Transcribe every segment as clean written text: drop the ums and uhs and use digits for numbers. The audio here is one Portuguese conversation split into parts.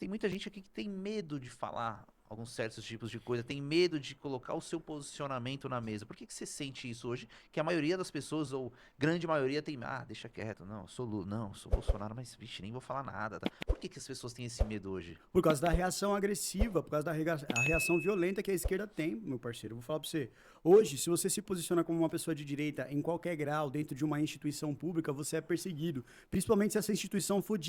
tem muita gente aqui que tem medo de falar alguns certos tipos de coisa, tem medo de colocar o seu posicionamento na mesa. Por que você sente isso hoje? Que a maioria das pessoas, ou grande maioria, tem, deixa quieto, não, eu sou Lula, não, eu sou Bolsonaro, mas, vixe, nem vou falar nada, tá? Por que as pessoas têm esse medo hoje? Por causa da reação agressiva, por causa da a reação violenta que a esquerda tem, meu parceiro. Eu vou falar pra você. Hoje, se você se posiciona como uma pessoa de direita em qualquer grau, dentro de uma instituição pública, você é perseguido. Principalmente se essa instituição for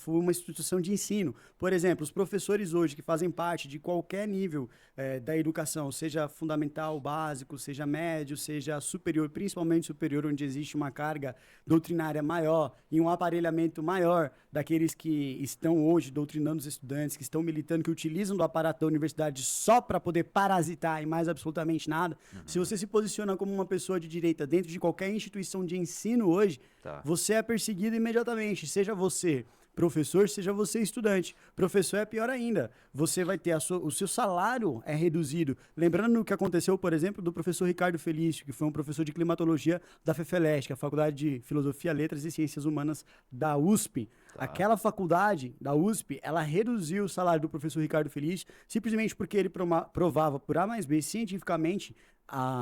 uma instituição de ensino. Por exemplo, os professores hoje que fazem parte de qualquer nível da educação, seja fundamental, básico, seja médio, seja superior, principalmente superior, onde existe uma carga doutrinária maior e um aparelhamento maior daqueles que estão hoje doutrinando os estudantes, que estão militando, que utilizam do aparato da universidade só para poder parasitar e mais absolutamente nada. Se você se posiciona como uma pessoa de direita dentro de qualquer instituição de ensino hoje, Tá. você é perseguido imediatamente, seja você professor, seja você estudante. Professor é pior ainda. Você vai ter o seu salário é reduzido. Lembrando o que aconteceu, por exemplo, do professor Ricardo Felício, que foi um professor de climatologia da FEFELESH, que é a Faculdade de Filosofia, Letras e Ciências Humanas da USP. Tá. Aquela faculdade da USP, ela reduziu o salário do professor Ricardo Felício simplesmente porque ele provava por A mais B cientificamente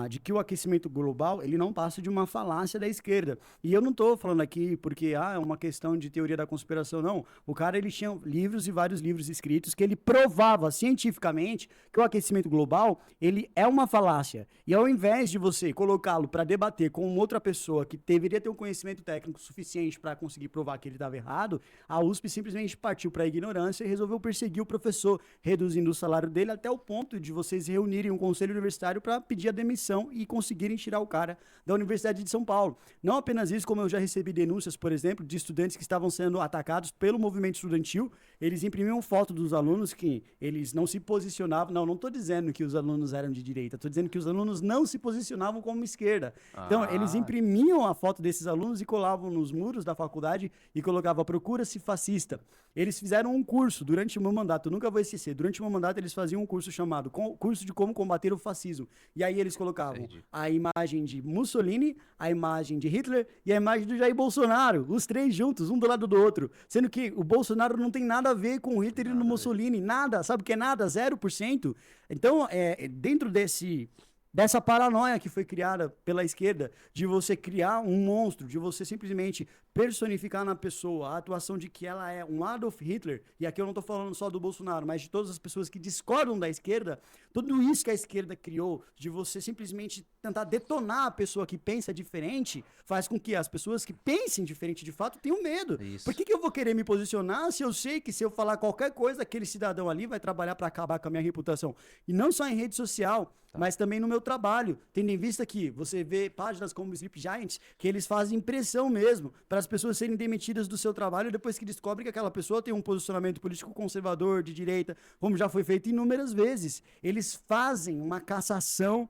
de que o aquecimento global ele não passa de uma falácia da esquerda. E eu não estou falando aqui porque é uma questão de teoria da conspiração, não. O cara ele tinha livros e vários livros escritos que ele provava cientificamente que o aquecimento global ele é uma falácia. E ao invés de você colocá-lo para debater com outra pessoa que deveria ter um conhecimento técnico suficiente para conseguir provar que ele estava errado, a USP simplesmente partiu para a ignorância e resolveu perseguir o professor, reduzindo o salário dele até o ponto de vocês reunirem um conselho universitário para pedir a demissão e conseguirem tirar o cara da Universidade de São Paulo. Não apenas isso, como eu já recebi denúncias, por exemplo, de estudantes que estavam sendo atacados pelo movimento estudantil. Eles imprimiam foto dos alunos que eles não se posicionavam. Não estou dizendo que os alunos eram de direita, estou dizendo que os alunos não se posicionavam como esquerda. Então, eles imprimiam a foto desses alunos e colavam nos muros da faculdade e colocavam procura-se fascista. Eles fizeram um curso durante o meu mandato, eu nunca vou esquecer, durante o meu mandato eles faziam um curso chamado Curso de Como Combater o Fascismo. E aí eles colocavam a imagem de Mussolini, a imagem de Hitler e a imagem do Jair Bolsonaro, os três juntos, um do lado do outro. Sendo que o Bolsonaro não tem nada a ver com o Hitler e o Mussolini, nada, sabe o que é nada? 0%. Então, dentro dessa paranoia que foi criada pela esquerda, de você criar um monstro, de você simplesmente personificar na pessoa a atuação de que ela é um Adolf Hitler, e aqui eu não estou falando só do Bolsonaro, mas de todas as pessoas que discordam da esquerda, tudo isso que a esquerda criou, de você simplesmente tentar detonar a pessoa que pensa diferente, faz com que as pessoas que pensem diferente de fato tenham medo. Isso. Por que eu vou querer me posicionar se eu sei que se eu falar qualquer coisa, aquele cidadão ali vai trabalhar para acabar com a minha reputação? E não só em rede social, mas também no meu trabalho, tendo em vista que você vê páginas como o Sleep Giants, que eles fazem pressão mesmo para as pessoas serem demitidas do seu trabalho depois que descobrem que aquela pessoa tem um posicionamento político conservador, de direita, como já foi feito inúmeras vezes. Eles fazem uma cassação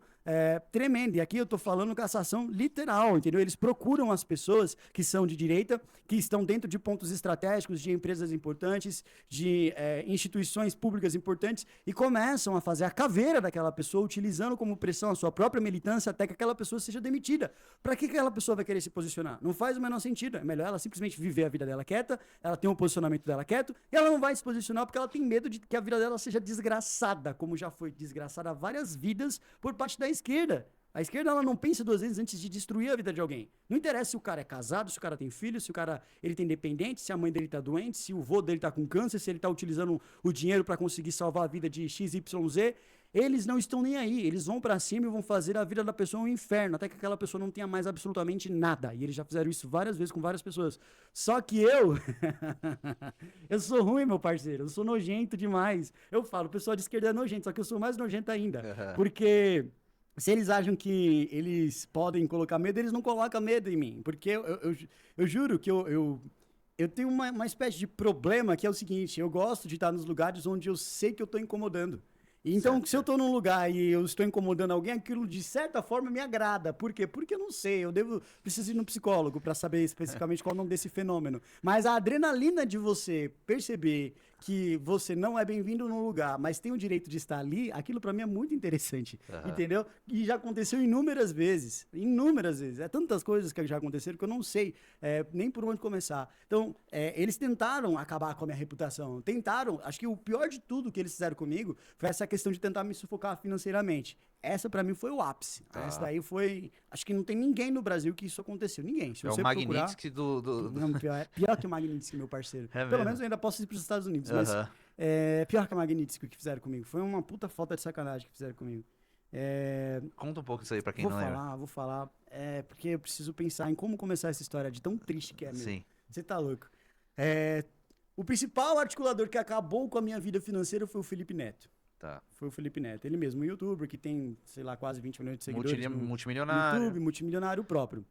tremenda. E aqui eu estou falando cassação literal, entendeu? Eles procuram as pessoas que são de direita, que estão dentro de pontos estratégicos, de empresas importantes, de instituições públicas importantes, e começam a fazer a caveira daquela pessoa, utilizando como pressão a sua própria militância até que aquela pessoa seja demitida. Para que aquela pessoa vai querer se posicionar? Não faz o menor sentido. É melhor ela simplesmente viver a vida dela quieta, ela tem um posicionamento dela quieto, e ela não vai se posicionar porque ela tem medo de que a vida dela seja desgraçada, como já foi desgraçada várias vidas por parte da esquerda. A esquerda ela não pensa duas vezes antes de destruir a vida de alguém. Não interessa se o cara é casado, se o cara tem filho, se o cara ele tem dependente, se a mãe dele tá doente, se o vô dele tá com câncer, se ele tá utilizando o dinheiro para conseguir salvar a vida de XYZ. Eles não estão nem aí. Eles vão para cima e vão fazer a vida da pessoa um inferno, até que aquela pessoa não tenha mais absolutamente nada. E eles já fizeram isso várias vezes com várias pessoas. Só que eu eu sou ruim, meu parceiro. Eu sou nojento demais. Eu falo, o pessoal de esquerda é nojento, só que eu sou mais nojento ainda. Porque se eles acham que eles podem colocar medo, eles não colocam medo em mim. Porque eu juro que eu tenho uma espécie de problema que é o seguinte: eu gosto de estar nos lugares onde eu sei que eu estou incomodando. Então, se eu estou num lugar e eu estou incomodando alguém, aquilo de certa forma me agrada. Por quê? Porque eu não sei, preciso ir no psicólogo para saber especificamente qual é o nome desse fenômeno. Mas a adrenalina de você perceber que você não é bem-vindo num lugar, mas tem o direito de estar ali, aquilo pra mim é muito interessante, entendeu? E já aconteceu inúmeras vezes, inúmeras vezes. É tantas coisas que já aconteceram que eu não sei nem por onde começar. Então, eles tentaram acabar com a minha reputação, tentaram, acho que o pior de tudo que eles fizeram comigo foi essa questão de tentar me sufocar financeiramente. Essa pra mim foi o ápice. Essa daí foi, acho que não tem ninguém no Brasil que isso aconteceu, ninguém. Se É o você procurar, Magnitsky do... não, pior que o Magnitsky, meu parceiro. É Pelo mesmo? menos eu ainda posso ir para os Estados Unidos, mas pior que a Magnitsky que fizeram comigo. Foi uma puta falta de sacanagem que fizeram comigo. Conta um pouco isso aí pra quem não lembra. Vou falar. Porque eu preciso pensar em como começar essa história de tão triste que é, meu. Sim. Você tá louco. O principal articulador que acabou com a minha vida financeira foi o Felipe Neto. Tá. Foi o Felipe Neto. Ele mesmo, um youtuber que tem, sei lá, quase 20 milhões de seguidores no Multimilionário. YouTube, multimilionário próprio.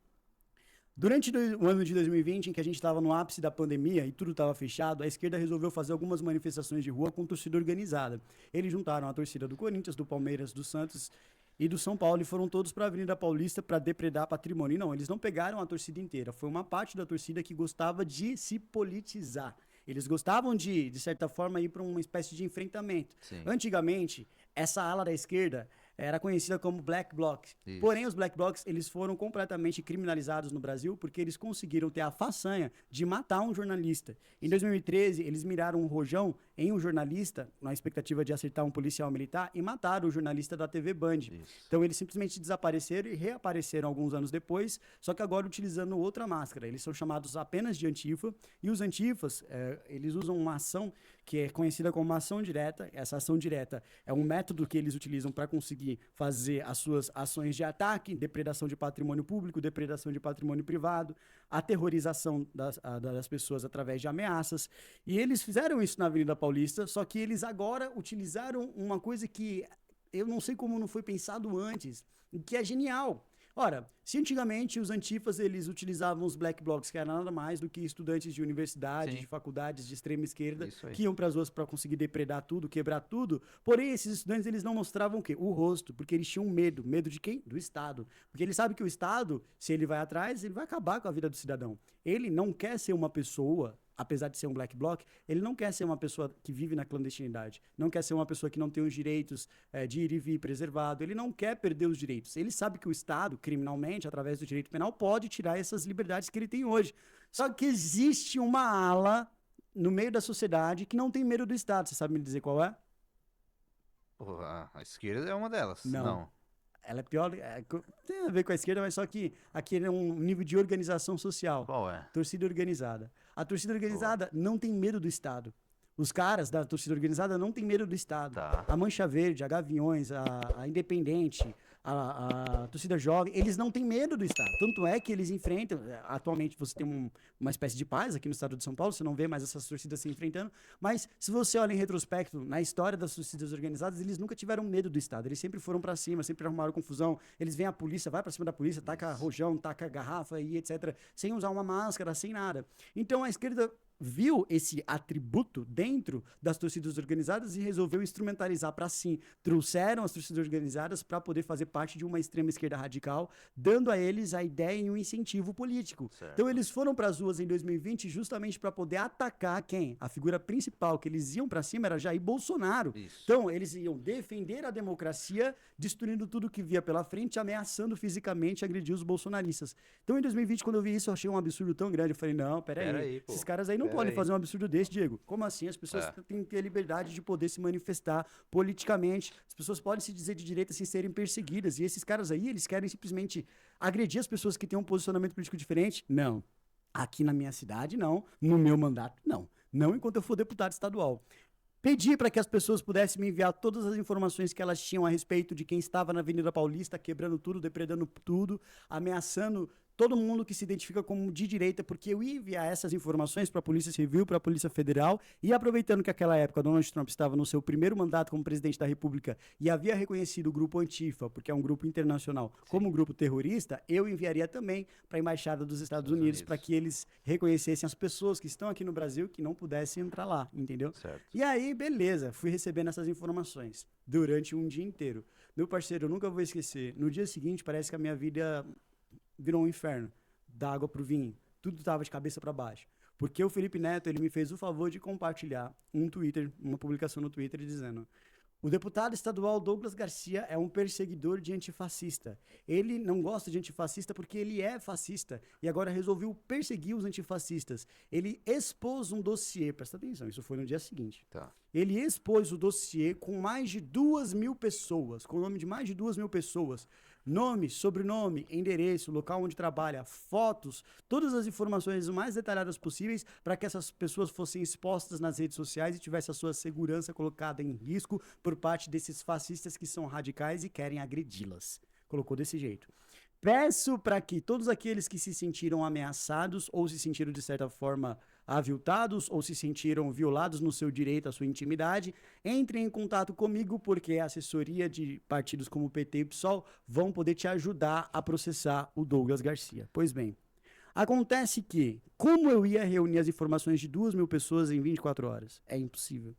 Durante o ano de 2020, em que a gente estava no ápice da pandemia e tudo estava fechado, a esquerda resolveu fazer algumas manifestações de rua com torcida organizada. Eles juntaram a torcida do Corinthians, do Palmeiras, do Santos e do São Paulo e foram todos para a Avenida Paulista para depredar patrimônio. E não, eles não pegaram a torcida inteira. Foi uma parte da torcida que gostava de se politizar. Eles gostavam de certa forma, ir para uma espécie de enfrentamento. Sim. Antigamente, essa ala da esquerda era conhecida como Black Blocs. Isso. Porém, os Black Blocs, eles foram completamente criminalizados no Brasil porque eles conseguiram ter a façanha de matar um jornalista. Em 2013, eles miraram um rojão em um jornalista, na expectativa de acertar um policial militar, e mataram o jornalista da TV Band. Isso. Então, eles simplesmente desapareceram e reapareceram alguns anos depois, só que agora utilizando outra máscara. Eles são chamados apenas de Antifa, e os Antifas, eles usam uma ação que é conhecida como uma ação direta. Essa ação direta é um método que eles utilizam para conseguir fazer as suas ações de ataque, depredação de patrimônio público, depredação de patrimônio privado, aterrorização das pessoas através de ameaças. E eles fizeram isso na Avenida Paulista, só que eles agora utilizaram uma coisa que eu não sei como não foi pensado antes, que é genial. Ora, se antigamente os antifas eles utilizavam os black blocs, que era nada mais do que estudantes de universidades, Sim. de faculdades de extrema esquerda, Isso aí. que iam para as ruas para conseguir depredar tudo, quebrar tudo. Porém, esses estudantes eles não mostravam o quê? O rosto, porque eles tinham medo. Medo de quem? Do Estado. Porque eles sabem que o Estado, se ele vai atrás, ele vai acabar com a vida do cidadão. Ele não quer ser uma pessoa, apesar de ser um black bloc, ele não quer ser uma pessoa que vive na clandestinidade, não quer ser uma pessoa que não tem os direitos de ir e vir preservado, ele não quer perder os direitos. Ele sabe que o Estado, criminalmente, através do direito penal, pode tirar essas liberdades que ele tem hoje. Só que existe uma ala no meio da sociedade que não tem medo do Estado. Você sabe me dizer qual é? Pô, a esquerda é uma delas. Não. Ela é pior, tem a ver com a esquerda, mas só que aqui é um nível de organização social. Qual é? Torcida organizada. A torcida organizada não tem medo do Estado. Os caras da torcida organizada não têm medo do Estado. Tá. A Mancha Verde, a Gaviões, a Independente, a torcida jovem, eles não têm medo do Estado. Tanto é que eles enfrentam. Atualmente você tem uma espécie de paz aqui no estado de São Paulo, você não vê mais essas torcidas se enfrentando. Mas se você olha em retrospecto, na história das torcidas organizadas, eles nunca tiveram medo do Estado. Eles sempre foram pra cima, sempre arrumaram confusão. Eles veem a polícia, vai pra cima da polícia, taca rojão, taca garrafa e etc. Sem usar uma máscara, sem nada. Então a esquerda viu esse atributo dentro das torcidas organizadas e resolveu instrumentalizar para si. Trouxeram as torcidas organizadas para poder fazer parte de uma extrema esquerda radical, dando a eles a ideia e um incentivo político. Certo. Então eles foram para as ruas em 2020 justamente para poder atacar quem? A figura principal que eles iam para cima era Jair Bolsonaro. Isso. Então eles iam defender a democracia, destruindo tudo que via pela frente, ameaçando fisicamente agredir os bolsonaristas. Então em 2020, quando eu vi isso, eu achei um absurdo tão grande. Eu falei, não, peraí, Pô. esses caras aí não podem fazer um absurdo desse, Diego. Como assim? As pessoas têm que ter liberdade de poder se manifestar politicamente. As pessoas podem se dizer de direita sem serem perseguidas. E esses caras aí, eles querem simplesmente agredir as pessoas que têm um posicionamento político diferente? Não. Aqui na minha cidade, não. No meu mandato, não. Não enquanto eu for deputado estadual. Pedi para que as pessoas pudessem me enviar todas as informações que elas tinham a respeito de quem estava na Avenida Paulista, quebrando tudo, depredando tudo, ameaçando todo mundo que se identifica como de direita, porque eu ia enviar essas informações para a Polícia Civil, para a Polícia Federal, e aproveitando que naquela época Donald Trump estava no seu primeiro mandato como presidente da República e havia reconhecido o grupo Antifa, porque é um grupo internacional, como um grupo terrorista, eu enviaria também para a Embaixada dos Estados Unidos para que eles reconhecessem as pessoas que estão aqui no Brasil que não pudessem entrar lá, entendeu? Certo. E aí, beleza, fui recebendo essas informações durante um dia inteiro. Meu parceiro, eu nunca vou esquecer, no dia seguinte parece que a minha vida virou um inferno, da água pro vinho, tudo tava de cabeça para baixo, Porque o Felipe Neto, ele me fez o favor de compartilhar uma publicação no Twitter dizendo: o deputado estadual Douglas Garcia é um perseguidor de antifascista. Ele não gosta de antifascista porque ele é fascista e agora resolveu perseguir os antifascistas. Ele expôs um dossiê, presta atenção, isso foi no dia seguinte. Tá. Ele expôs o dossiê com mais de 2.000 pessoas, com o nome de mais de 2.000 pessoas. Nome, sobrenome, endereço, local onde trabalha, fotos, todas as informações o mais detalhadas possíveis para que essas pessoas fossem expostas nas redes sociais e tivesse a sua segurança colocada em risco por parte desses fascistas que são radicais e querem agredi-las. Colocou desse jeito. Peço para que todos aqueles que se sentiram ameaçados ou se sentiram de certa forma aviltados ou se sentiram violados no seu direito à sua intimidade, entrem em contato comigo porque a assessoria de partidos como o PT e o PSOL vão poder te ajudar a processar o Douglas Garcia. Pois bem, acontece que, como eu ia reunir as informações de 2.000 pessoas em 24 horas? É impossível.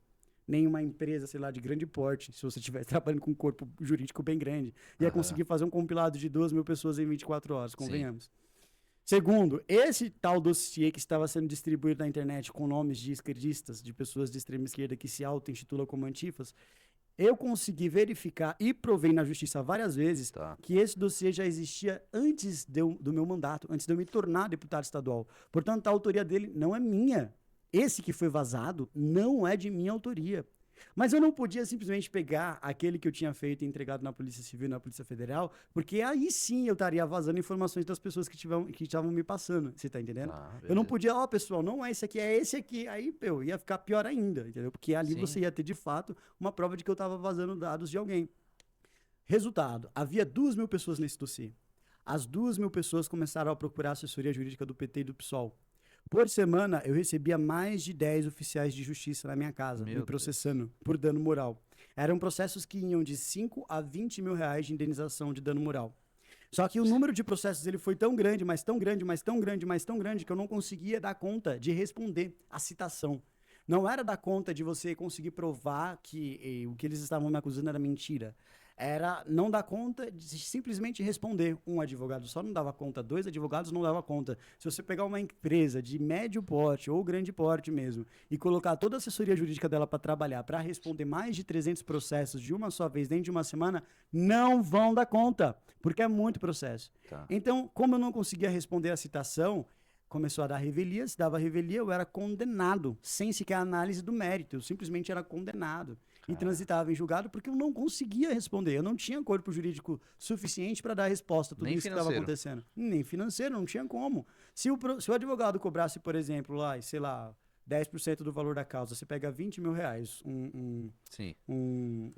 Nenhuma empresa, sei lá, de grande porte, se você estiver trabalhando com um corpo jurídico bem grande, ia conseguir fazer um compilado de 2.000 pessoas em 24 horas, convenhamos. Sim. Segundo, esse tal dossiê que estava sendo distribuído na internet com nomes de esquerdistas, de pessoas de extrema esquerda que se auto-intitulam como antifas, eu consegui verificar e provei na justiça várias vezes que esse dossiê já existia antes do meu mandato, antes de eu me tornar deputado estadual. Portanto, a autoria dele não é minha. Esse que foi vazado não é de minha autoria. Mas eu não podia simplesmente pegar aquele que eu tinha feito e entregado na Polícia Civil e na Polícia Federal, porque aí sim eu estaria vazando informações das pessoas que estavam me passando, você tá entendendo? Eu não podia, pessoal, não é esse aqui, é esse aqui. Aí, ia ficar pior ainda, entendeu? Porque ali você ia ter, de fato, uma prova de que eu estava vazando dados de alguém. Resultado, havia 2.000 pessoas nesse dossiê. As 2.000 pessoas começaram a procurar a assessoria jurídica do PT e do PSOL. Por semana, eu recebia mais de 10 oficiais de justiça na minha casa, me processando por dano moral. Eram processos que iam de 5 a 20 mil reais de indenização de dano moral. Só que o número de processos ele foi tão grande, mas tão grande, mas tão grande, mas tão grande, que eu não conseguia dar conta de responder a citação. Não era dar conta de você conseguir provar que o que eles estavam me acusando era mentira. Era não dar conta de simplesmente responder. Um advogado só não dava conta, 2 advogados não dava conta. Se você pegar uma empresa de médio porte ou grande porte mesmo e colocar toda a assessoria jurídica dela para trabalhar, para responder mais de 300 processos de uma só vez dentro de uma semana, não vão dar conta, porque é muito processo. Então, como eu não conseguia responder a citação, começou a dar revelia, se dava revelia, eu era condenado, sem sequer análise do mérito, eu simplesmente era condenado. E transitava em julgado porque eu não conseguia responder. Eu não tinha corpo jurídico suficiente para dar resposta a tudo isso que estava acontecendo. Nem financeiro, não tinha como. Se o advogado cobrasse, por exemplo, lá, sei lá, 10% do valor da causa, você pega 20 mil reais um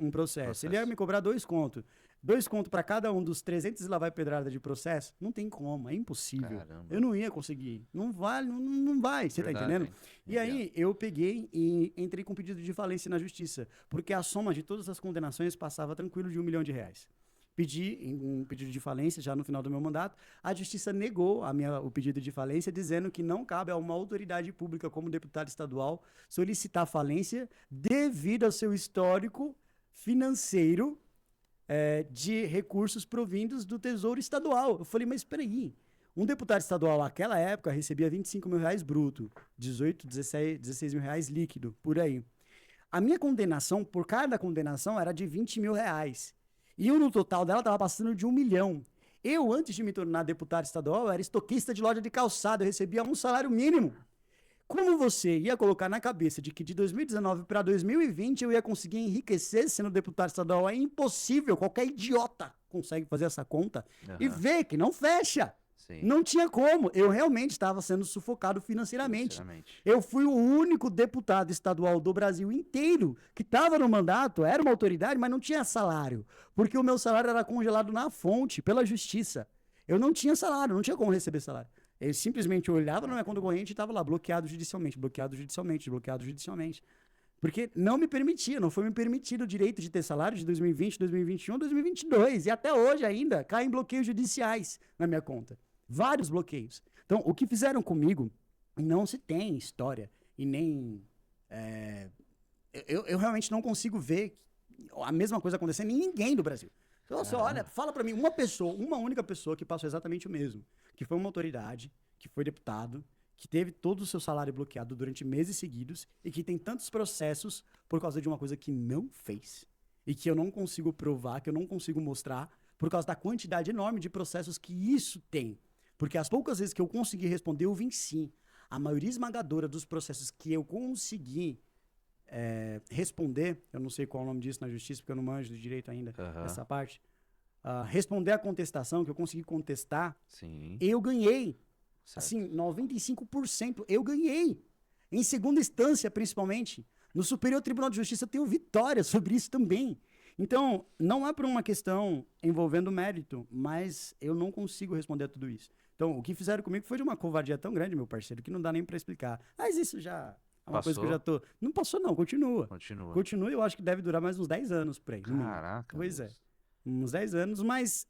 processo. Ele ia me cobrar 2 contos. 2 contos para cada um dos 300 e lá vai pedrada de processo? Não tem como, é impossível. Caramba. Eu não ia conseguir. Não vai, não vai, você tá entendendo? E aí eu peguei e entrei com pedido de falência na justiça, porque a soma de todas as condenações passava tranquilo de R$1 milhão. Pedi um pedido de falência já no final do meu mandato. A justiça negou o pedido de falência, dizendo que não cabe a uma autoridade pública como deputado estadual solicitar falência devido ao seu histórico financeiro de recursos provindos do Tesouro Estadual. Eu falei, mas espera aí. Um deputado estadual naquela época recebia 25 mil reais bruto, 18, 16 mil reais líquido, por aí. A minha condenação, por cada condenação, era de 20 mil reais. E no total dela estava passando de 1 milhão. Eu, antes de me tornar deputado estadual, era estoquista de loja de calçado, eu recebia um salário mínimo. Como você ia colocar na cabeça de que de 2019 para 2020 eu ia conseguir enriquecer sendo deputado estadual? É impossível, qualquer idiota consegue fazer essa conta e ver que não fecha. Sim. Não tinha como, eu realmente estava sendo sufocado financeiramente. Eu fui o único deputado estadual do Brasil inteiro que estava no mandato, era uma autoridade, mas não tinha salário, porque o meu salário era congelado na fonte, pela justiça. Eu não tinha salário, não tinha como receber salário. Eu simplesmente olhava na minha conta corrente e estava lá, bloqueado judicialmente, bloqueado judicialmente, bloqueado judicialmente. Porque não me permitia, não foi me permitido o direito de ter salário de 2020, 2021, 2022. E até hoje ainda caem bloqueios judiciais na minha conta. Vários bloqueios. Então, o que fizeram comigo, não se tem história e nem... Eu realmente não consigo ver a mesma coisa acontecendo em ninguém do Brasil. Então, você olha, fala pra mim, uma única pessoa que passou exatamente o mesmo, que foi uma autoridade, que foi deputado, que teve todo o seu salário bloqueado durante meses seguidos e que tem tantos processos por causa de uma coisa que não fez e que eu não consigo provar, que eu não consigo mostrar, por causa da quantidade enorme de processos que isso tem. Porque as poucas vezes que eu consegui responder, eu venci. A maioria esmagadora dos processos que eu consegui responder, eu não sei qual é o nome disso na justiça, porque eu não manjo do direito ainda, essa parte, responder a contestação, que eu consegui contestar, Sim. eu ganhei. Certo. Assim, 95% eu ganhei. Em segunda instância, principalmente. No Superior Tribunal de Justiça eu tenho vitória sobre isso também. Então, não é por uma questão envolvendo mérito, mas eu não consigo responder a tudo isso. Então, o que fizeram comigo foi de uma covardia tão grande, meu parceiro, que não dá nem pra explicar. Mas isso já é uma coisa que eu já tô... Não passou não, continua. Continua. Continua e eu acho que deve durar mais uns 10 anos por aí. no mínimo. Caraca. Pois Deus. uns 10 anos, mas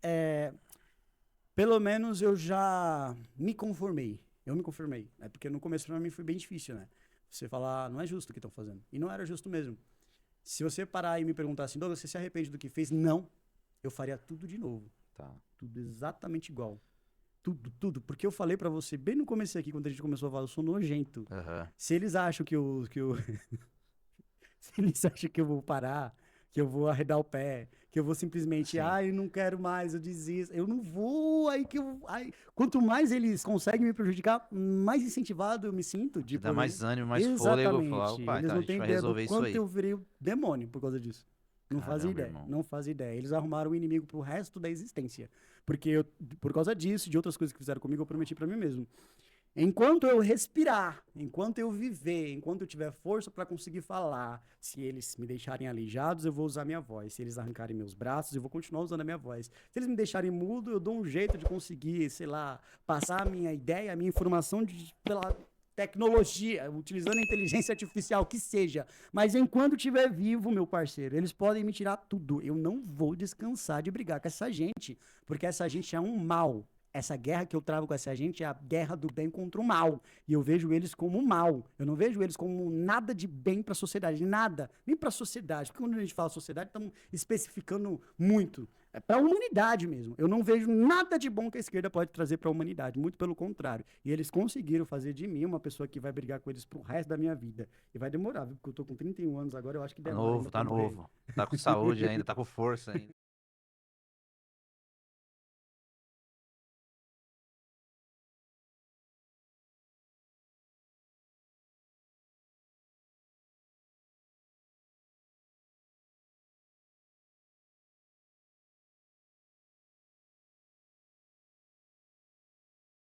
pelo menos eu já me conformei. Eu me conformei. Né? Porque no começo pra mim foi bem difícil, né? Você falar, não é justo o que estão fazendo. E não era justo mesmo. Se você parar e me perguntar assim, Douglas, você se arrepende do que fez? Não. Eu faria tudo de novo. Tá. Tudo exatamente igual. Tudo, tudo. Porque eu falei pra você bem no começo aqui, quando a gente começou a falar, eu sou nojento. Aham. Se eles acham que eu... Se eles acham que eu vou parar, que eu vou arredar o pé, que eu vou simplesmente, Sim. eu não quero mais, eu desisto. Eu não vou, quanto mais eles conseguem me prejudicar, mais incentivado eu me sinto. Te dá mais ânimo, mais fôlego. Exatamente. Falar, opa, Eles tá, a não gente têm vai ideia do resolver isso quanto aí. eu virei o demônio por causa disso. Não fazem Caramba, ideia, irmão. não fazem ideia. Eles arrumaram um inimigo pro resto da existência. Porque eu, por causa disso e de outras coisas que fizeram comigo, eu prometi pra mim mesmo. Enquanto eu respirar, enquanto eu viver, enquanto eu tiver força para conseguir falar, se eles me deixarem aleijados, eu vou usar minha voz. Se eles arrancarem meus braços, eu vou continuar usando a minha voz. Se eles me deixarem mudo, eu dou um jeito de conseguir, sei lá, passar a minha ideia, a minha informação pela tecnologia, utilizando a inteligência artificial, que seja. Mas enquanto eu estiver vivo, meu parceiro, eles podem me tirar tudo. Eu não vou descansar de brigar com essa gente, porque essa gente é um mal. Essa guerra que eu travo com essa gente é a guerra do bem contra o mal. E eu vejo eles como mal. Eu não vejo eles como nada de bem para a sociedade. Nada. Nem para a sociedade. Porque quando a gente fala sociedade, estamos especificando muito. É para a humanidade mesmo. Eu não vejo nada de bom que a esquerda pode trazer para a humanidade. Muito pelo contrário. E eles conseguiram fazer de mim uma pessoa que vai brigar com eles pro resto da minha vida. E vai demorar, viu? Porque eu tô com 31 anos agora, eu acho que Tá demora. novo, ainda tá pra morrer. novo. Tá com saúde ainda, tá com força ainda.